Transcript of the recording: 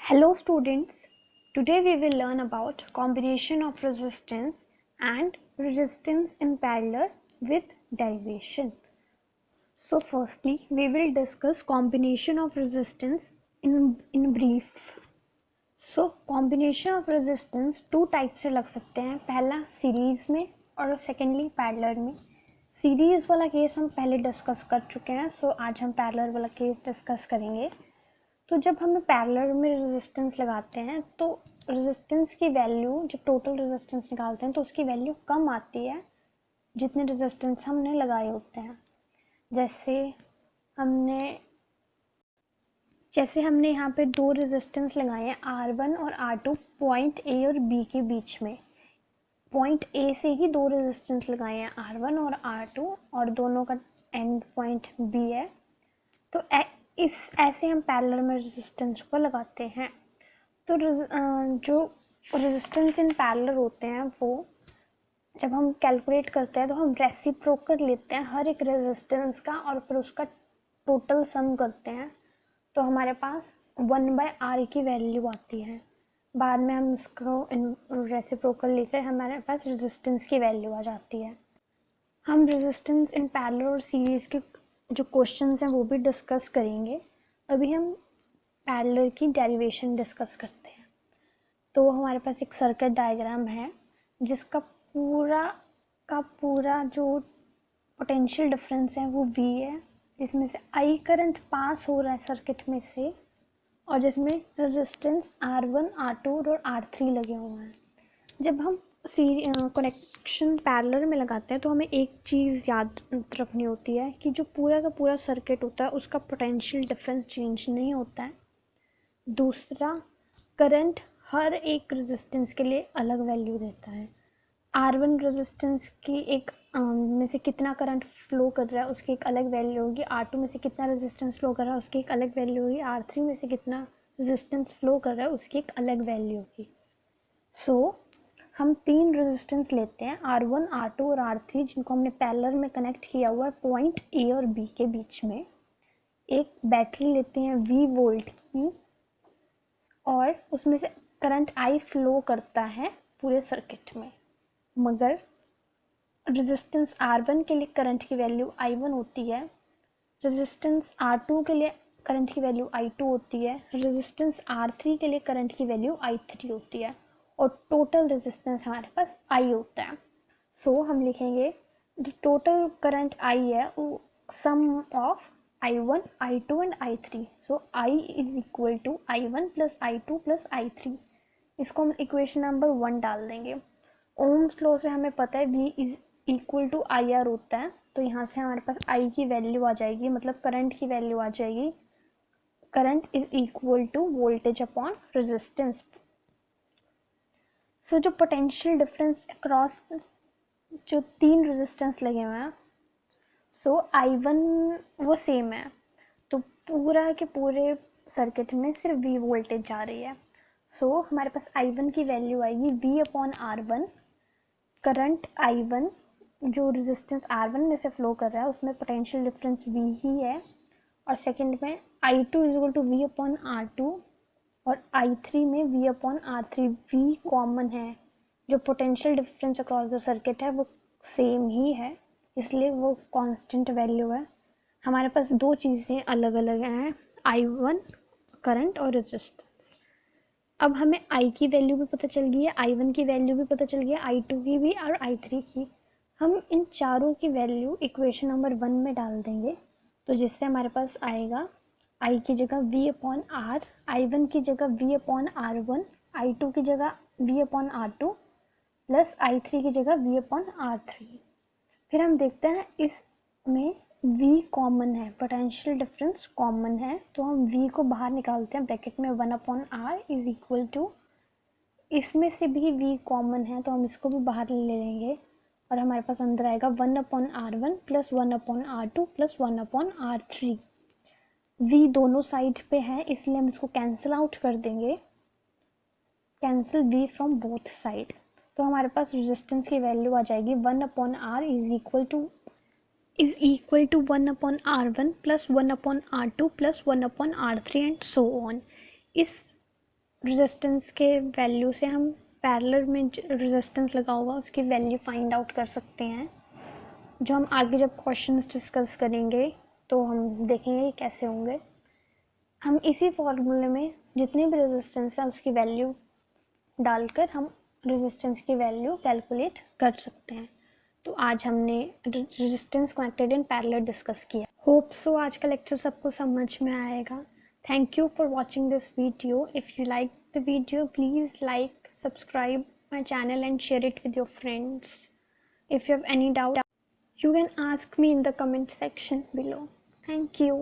Hello students, today we will learn about combination of resistance and resistance in parallel with derivation. So firstly, we will discuss combination of resistance in brief. So combination of resistance two type से लग सकते हैं, पहला series में और secondly parallel में. Series वाला case हम पहले डिस्कस कर चुके हैं, सो आज हम पैरेलल वाला केस डिस्कस करेंगे. तो जब हम पैरेलल में रेजिस्टेंस लगाते हैं तो रेजिस्टेंस की वैल्यू, जब टोटल रेजिस्टेंस निकालते हैं तो उसकी वैल्यू कम आती है जितने रेजिस्टेंस हमने लगाए होते हैं. जैसे हमने यहाँ पे दो रेजिस्टेंस लगाए हैं R1 और R2 पॉइंट A और B के बीच में. पॉइंट A से ही दो रेजिस्टेंस लगाए हैं R1 और R2 और दोनों का एंड पॉइंट B है. तो ऐसे हम पैरेलल में रेजिस्टेंस को लगाते हैं. तो जो रेजिस्टेंस इन पैरेलल होते हैं वो जब हम कैलकुलेट करते हैं तो हम रेसिप्रोकल लेते हैं हर एक रेजिस्टेंस का और फिर उसका टोटल सम करते हैं. तो हमारे पास 1/R की वैल्यू आती है. बाद में हम इसको रेसिप्रोकल लेकर हमारे पास रेजिस्टेंस की वैल्यू आ जाती है. हम रेजिस्टेंस इन पैरेलल और सीरीज के जो क्वेश्चंस हैं वो भी डिस्कस करेंगे. अभी हम पैरेलल की डेरिवेशन डिस्कस करते हैं. तो हमारे पास एक सर्किट डायग्राम है जिसका पूरा जो पोटेंशियल डिफरेंस है वो V है, जिसमें से I करंट पास हो रहा है सर्किट में से और जिसमें रेजिस्टेंस R1, R2 और R3 लगे हुए हैं. जब हम कनेक्शन पैरेलल में लगाते हैं तो हमें एक चीज़ याद रखनी होती है कि जो पूरा का पूरा सर्किट होता है उसका पोटेंशियल डिफरेंस चेंज नहीं होता है. दूसरा, करंट हर एक रेजिस्टेंस के लिए अलग वैल्यू देता है. R1 रेजिस्टेंस की एक में से कितना करंट फ्लो कर रहा है उसकी एक अलग वैल्यू होगी. R2 में से कितना रेजिस्टेंस फ्लो कर रहा है उसकी एक अलग वैल्यू होगी. R3 में से कितना रेजिस्टेंस फ्लो कर रहा है उसकी एक अलग वैल्यू होगी. सो हम तीन रेजिस्टेंस लेते हैं R1, R2 और R3 जिनको हमने पैरेलल में कनेक्ट किया हुआ है पॉइंट A और B के बीच में. एक बैटरी लेते हैं V वोल्ट की और उसमें से करंट I फ्लो करता है पूरे सर्किट में. मगर रेजिस्टेंस R1 के लिए करंट की वैल्यू I1 होती है, रेजिस्टेंस R2 के लिए करंट की वैल्यू I2 होती है, रेजिस्टेंस R3 के लिए करंट की वैल्यू I3 होती है और टोटल रेजिस्टेंस हमारे पास I होता है. सो हम लिखेंगे जो टोटल करंट I है वो sum of I1, I2 and I3. So I is equal to I1 plus I2 plus I3. इसको हम इक्वेशन नंबर 1 डाल देंगे. ओम्स लॉ से हमें पता है V is equal to IR होता है. तो यहाँ से हमारे पास I की वैल्यू आ जाएगी, मतलब करंट की वैल्यू आ जाएगी. Current is equal to voltage upon resistance. So जो पोटेंशियल डिफरेंस अक्रॉस जो तीन रेजिस्टेंस लगे हुए हैं, सो I1 वो सेम है. तो पूरा के पूरे सर्किट में सिर्फ V वोल्टेज जा रही है. सो हमारे पास I1 की वैल्यू आएगी V upon R1. Current I1 जो रेजिस्टेंस R1 में से फ्लो कर रहा है उसमें पोटेंशियल डिफरेंस V ही है. और सेकेंड में I2 is equal to V upon R2 और I3 में V upon R3. V common है, जो potential difference across the circuit है वो सेम ही है, इसलिए वो कांस्टेंट वैल्यू है. हमारे पास दो चीज़ें अलग अलग हैं, I1 करंट और रेजिस्टेंस. अब हमें I की वैल्यू भी पता चल गई है, I1 की वैल्यू भी पता चल गई है, I2 की भी और I3 की. हम इन चारों की वैल्यू इक्वेशन नंबर 1 में डाल देंगे. तो जिससे हमारे पास आएगा I की जगह V अपॉन R, I1 की जगह V अपॉन R1, I2 की जगह V upon R2 plus I3 की जगह V अपॉन R3. फिर हम देखते हैं इसमें V कॉमन है, पोटेंशियल डिफरेंस कॉमन है, तो हम V को बाहर निकालते हैं ब्रैकेट में 1 upon R is equal to, इसमें से भी V कॉमन है तो हम इसको भी बाहर ले लेंगे और हमारे पास अंदर आएगा 1 upon R1 plus 1 upon R2 plus 1 upon R3. V दोनों साइड पे है इसलिए हम इसको कैंसिल आउट कर देंगे, cancel V from both side. तो हमारे पास रेजिस्टेंस की वैल्यू आ जाएगी 1 upon R is equal to 1 upon R1 plus 1 upon R2 plus 1 upon R3 and so on. इस रेजिस्टेंस के वैल्यू से हम पैरेलल में रेजिस्टेंस लगा हुआ उसकी वैल्यू फाइंड आउट कर सकते हैं, जो हम आगे जब क्वेश्चंस डिस्कस करेंगे तो हम देखेंगे कैसे होंगे। हम इसी फॉर्मूले में जितने भी रेजिस्टेंस है उसकी वैल्यू डालकर हम रेजिस्टेंस की वैल्यू कैलकुलेट कर सकते हैं। तो आज हमने resistance connected in parallel discuss किया। होप सो आज का लेक्चर सबको समझ में आएगा। Thank you for watching this video. If you like the video please like, subscribe my channel and share it with your friends. If you have any doubt, you can ask me in the comment section below. Thank you.